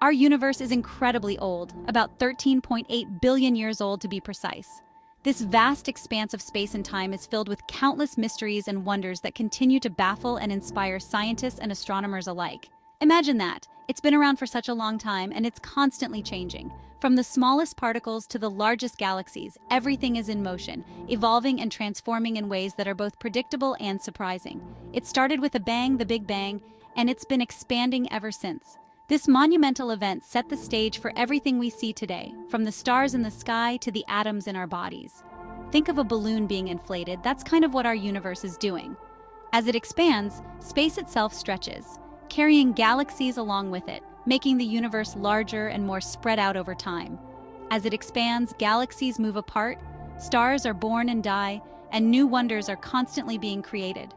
Our universe is incredibly old, about 13.8 billion years old to be precise. This vast expanse of space and time is filled with countless mysteries and wonders that continue to baffle and inspire scientists and astronomers alike. Imagine that. It's been around for such a long time, and it's constantly changing. From the smallest particles to the largest galaxies, everything is in motion, evolving and transforming in ways that are both predictable and surprising. It started with a bang, the Big Bang, and it's been expanding ever since. This monumental event set the stage for everything we see today, from the stars in the sky to the atoms in our bodies. Think of a balloon being inflated. That's kind of what our universe is doing. As it expands, space itself stretches, carrying galaxies along with it, making the universe larger and more spread out over time. As it expands, galaxies move apart, stars are born and die, and new wonders are constantly being created.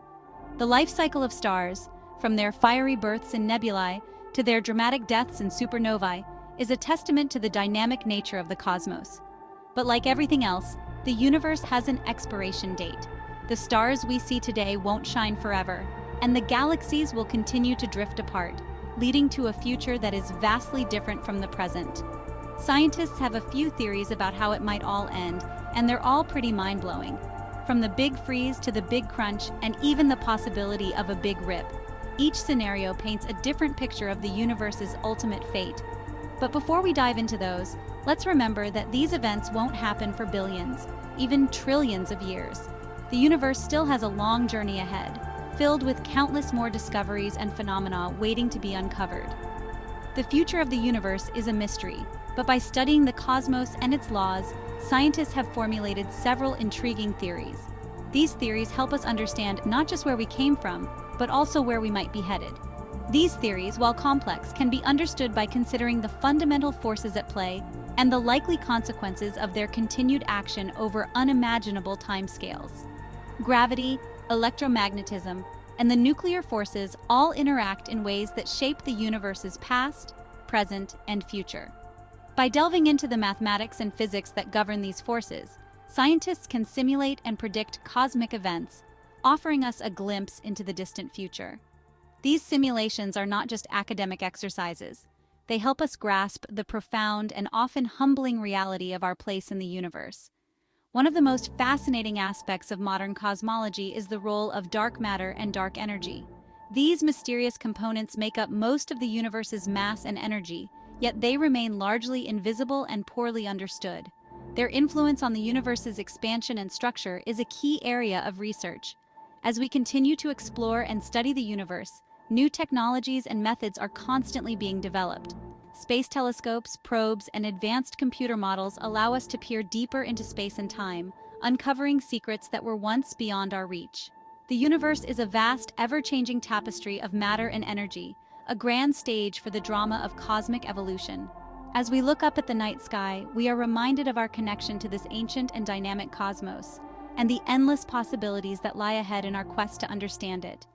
The life cycle of stars, from their fiery births in nebulae to their dramatic deaths in supernovae, is a testament to the dynamic nature of the cosmos. But like everything else, the universe has an expiration date. The stars we see today won't shine forever, and the galaxies will continue to drift apart, leading to a future that is vastly different from the present. Scientists have a few theories about how it might all end, and they're all pretty mind-blowing. From the Big Freeze to the Big Crunch, and even the possibility of a Big Rip. Each scenario paints a different picture of the universe's ultimate fate. But before we dive into those, let's remember that these events won't happen for billions, even trillions of years. The universe still has a long journey ahead, filled with countless more discoveries and phenomena waiting to be uncovered. The future of the universe is a mystery, but by studying the cosmos and its laws, scientists have formulated several intriguing theories. These theories help us understand not just where we came from, but also where we might be headed. These theories, while complex, can be understood by considering the fundamental forces at play and the likely consequences of their continued action over unimaginable timescales. Gravity, electromagnetism, and the nuclear forces all interact in ways that shape the universe's past, present, and future. By delving into the mathematics and physics that govern these forces, scientists can simulate and predict cosmic events, offering us a glimpse into the distant future. These simulations are not just academic exercises. They help us grasp the profound and often humbling reality of our place in the universe. One of the most fascinating aspects of modern cosmology is the role of dark matter and dark energy. These mysterious components make up most of the universe's mass and energy, yet they remain largely invisible and poorly understood. Their influence on the universe's expansion and structure is a key area of research. As we continue to explore and study the universe, new technologies and methods are constantly being developed. Space telescopes, probes, and advanced computer models allow us to peer deeper into space and time, uncovering secrets that were once beyond our reach. The universe is a vast, ever-changing tapestry of matter and energy, a grand stage for the drama of cosmic evolution. As we look up at the night sky, we are reminded of our connection to this ancient and dynamic cosmos, and the endless possibilities that lie ahead in our quest to understand it.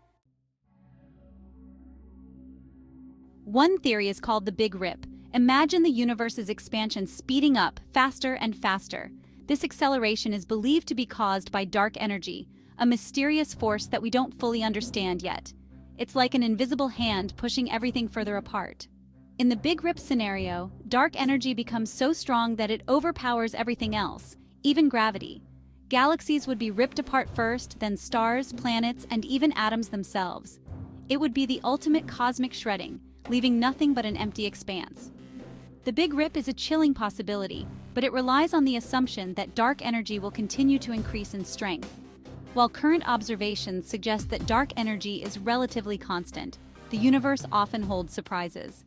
One theory is called the Big Rip. Imagine the universe's expansion speeding up faster and faster. This acceleration is believed to be caused by dark energy, a mysterious force that we don't fully understand yet. It's like an invisible hand pushing everything further apart. In the Big Rip scenario, dark energy becomes so strong that it overpowers everything else, even gravity. Galaxies would be ripped apart first, then stars, planets, and even atoms themselves. It would be the ultimate cosmic shredding, leaving nothing but an empty expanse. The Big Rip is a chilling possibility, but it relies on the assumption that dark energy will continue to increase in strength. While current observations suggest that dark energy is relatively constant, the universe often holds surprises.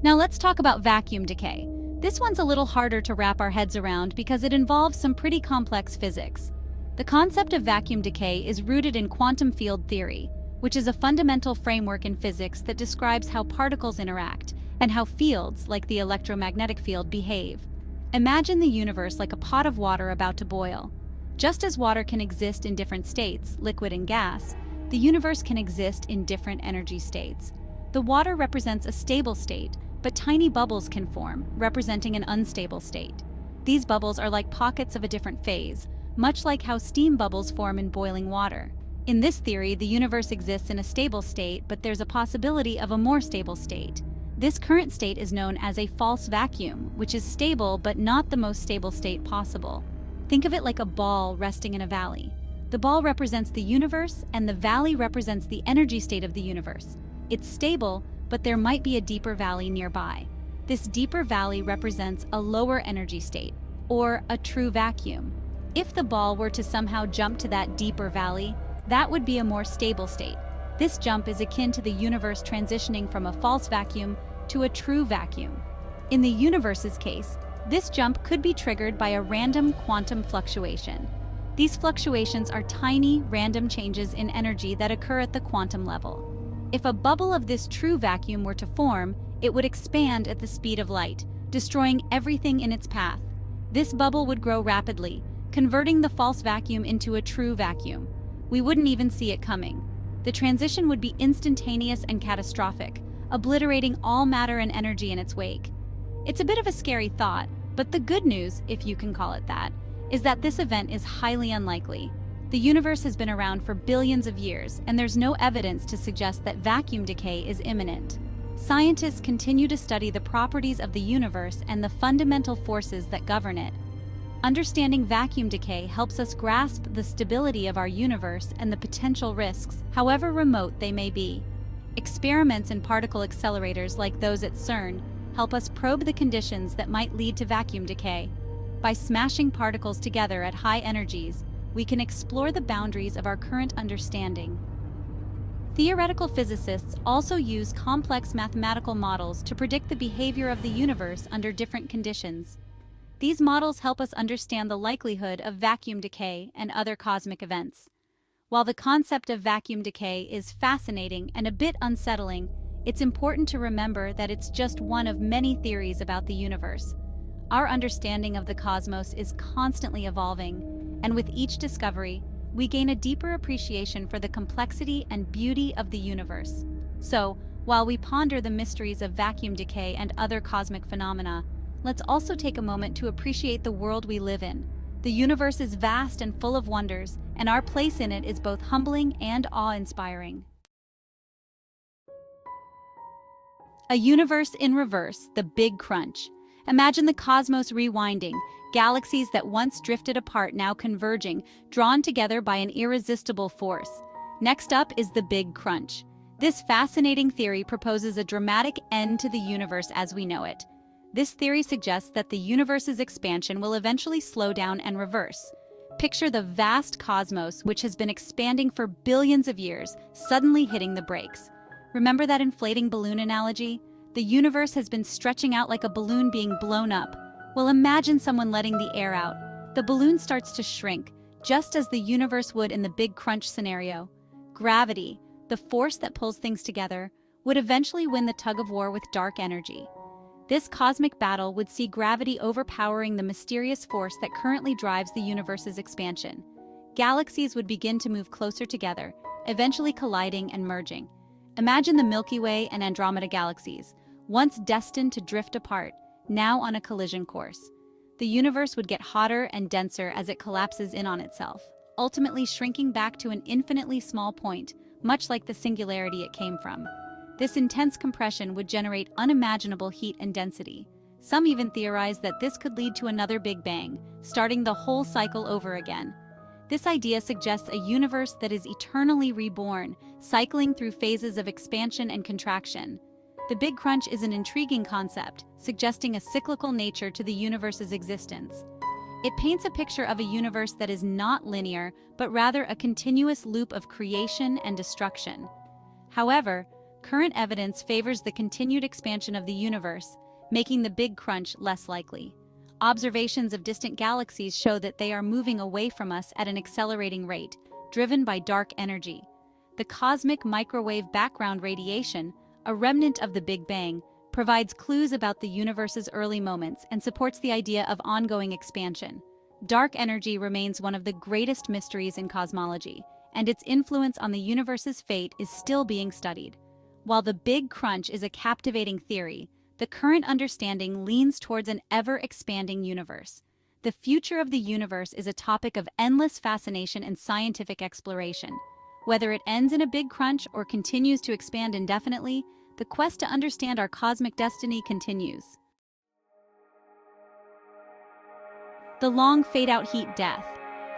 Now let's talk about vacuum decay. This one's a little harder to wrap our heads around because it involves some pretty complex physics. The concept of vacuum decay is rooted in quantum field theory, which is a fundamental framework in physics that describes how particles interact and how fields, like the electromagnetic field, behave. Imagine the universe like a pot of water about to boil. Just as water can exist in different states, liquid and gas, the universe can exist in different energy states. The water represents a stable state, but tiny bubbles can form, representing an unstable state. These bubbles are like pockets of a different phase, much like how steam bubbles form in boiling water. In this theory, the universe exists in a stable state, but there's a possibility of a more stable state. This current state is known as a false vacuum, which is stable but not the most stable state possible. Think of it like a ball resting in a valley. The ball represents the universe, and the valley represents the energy state of the universe. It's stable, but there might be a deeper valley nearby. This deeper valley represents a lower energy state, or a true vacuum. If the ball were to somehow jump to that deeper valley, that would be a more stable state. This jump is akin to the universe transitioning from a false vacuum to a true vacuum. In the universe's case, this jump could be triggered by a random quantum fluctuation. These fluctuations are tiny, random changes in energy that occur at the quantum level. If a bubble of this true vacuum were to form, it would expand at the speed of light, destroying everything in its path. This bubble would grow rapidly, converting the false vacuum into a true vacuum. We wouldn't even see it coming. The transition would be instantaneous and catastrophic, obliterating all matter and energy in its wake. It's a bit of a scary thought, but the good news, if you can call it that, is that this event is highly unlikely. The universe has been around for billions of years, and there's no evidence to suggest that vacuum decay is imminent. Scientists continue to study the properties of the universe and the fundamental forces that govern it. Understanding vacuum decay helps us grasp the stability of our universe and the potential risks, however remote they may be. Experiments in particle accelerators like those at CERN help us probe the conditions that might lead to vacuum decay. By smashing particles together at high energies, we can explore the boundaries of our current understanding. Theoretical physicists also use complex mathematical models to predict the behavior of the universe under different conditions. These models help us understand the likelihood of vacuum decay and other cosmic events. While the concept of vacuum decay is fascinating and a bit unsettling, it's important to remember that it's just one of many theories about the universe. Our understanding of the cosmos is constantly evolving, and with each discovery, we gain a deeper appreciation for the complexity and beauty of the universe. So, while we ponder the mysteries of vacuum decay and other cosmic phenomena, let's also take a moment to appreciate the world we live in. The universe is vast and full of wonders, and our place in it is both humbling and awe-inspiring. A universe in reverse, the Big Crunch. Imagine the cosmos rewinding, galaxies that once drifted apart now converging, drawn together by an irresistible force. Next up is the Big Crunch. This fascinating theory proposes a dramatic end to the universe as we know it. This theory suggests that the universe's expansion will eventually slow down and reverse. Picture the vast cosmos, which has been expanding for billions of years, suddenly hitting the brakes. Remember that inflating balloon analogy? The universe has been stretching out like a balloon being blown up. Well, imagine someone letting the air out. The balloon starts to shrink, just as the universe would in the Big Crunch scenario. Gravity, the force that pulls things together, would eventually win the tug-of-war with dark energy. This cosmic battle would see gravity overpowering the mysterious force that currently drives the universe's expansion. Galaxies would begin to move closer together, eventually colliding and merging. Imagine the Milky Way and Andromeda galaxies, once destined to drift apart, now on a collision course. The universe would get hotter and denser as it collapses in on itself, ultimately shrinking back to an infinitely small point, much like the singularity it came from. This intense compression would generate unimaginable heat and density. Some even theorize that this could lead to another Big Bang, starting the whole cycle over again. This idea suggests a universe that is eternally reborn, cycling through phases of expansion and contraction. The Big Crunch is an intriguing concept, suggesting a cyclical nature to the universe's existence. It paints a picture of a universe that is not linear, but rather a continuous loop of creation and destruction. However, current evidence favors the continued expansion of the universe, making the Big Crunch less likely. Observations of distant galaxies show that they are moving away from us at an accelerating rate, driven by dark energy. The cosmic microwave background radiation, a remnant of the Big Bang, provides clues about the universe's early moments and supports the idea of ongoing expansion. Dark energy remains one of the greatest mysteries in cosmology, and its influence on the universe's fate is still being studied. While the Big Crunch is a captivating theory, the current understanding leans towards an ever-expanding universe. The future of the universe is a topic of endless fascination and scientific exploration. Whether it ends in a big crunch or continues to expand indefinitely, the quest to understand our cosmic destiny continues. The long fade-out heat death.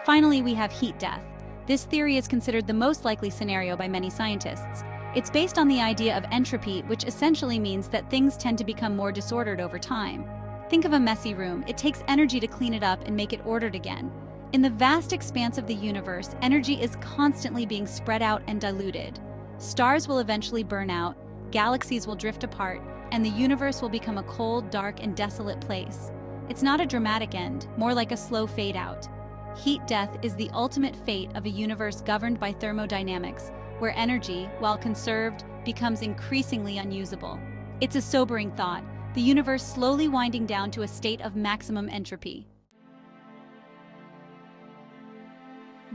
Finally, we have heat death. This theory is considered the most likely scenario by many scientists. It's based on the idea of entropy, which essentially means that things tend to become more disordered over time. Think of a messy room. It takes energy to clean it up and make it ordered again. In the vast expanse of the universe, energy is constantly being spread out and diluted. Stars will eventually burn out, galaxies will drift apart, and the universe will become a cold, dark, and desolate place. It's not a dramatic end, more like a slow fade out. Heat death is the ultimate fate of a universe governed by thermodynamics, where energy, while conserved, becomes increasingly unusable. It's a sobering thought, the universe slowly winding down to a state of maximum entropy.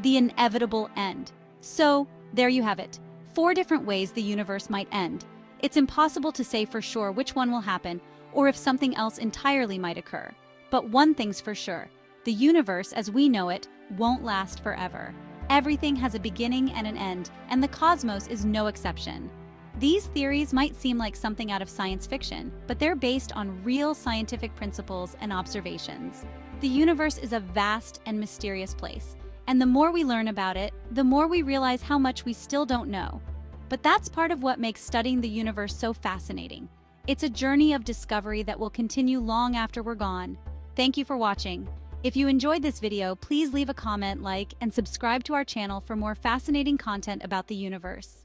The inevitable end. So, there you have it. 4 different ways the universe might end. It's impossible to say for sure which one will happen, or if something else entirely might occur. But one thing's for sure. The universe, as we know it, won't last forever. Everything has a beginning and an end, and the cosmos is no exception. These theories might seem like something out of science fiction, but they're based on real scientific principles and observations. The universe is a vast and mysterious place, and the more we learn about it, the more we realize how much we still don't know. But that's part of what makes studying the universe so fascinating. It's a journey of discovery that will continue long after we're gone. Thank you for watching. If you enjoyed this video, please leave a comment, like, and subscribe to our channel for more fascinating content about the universe.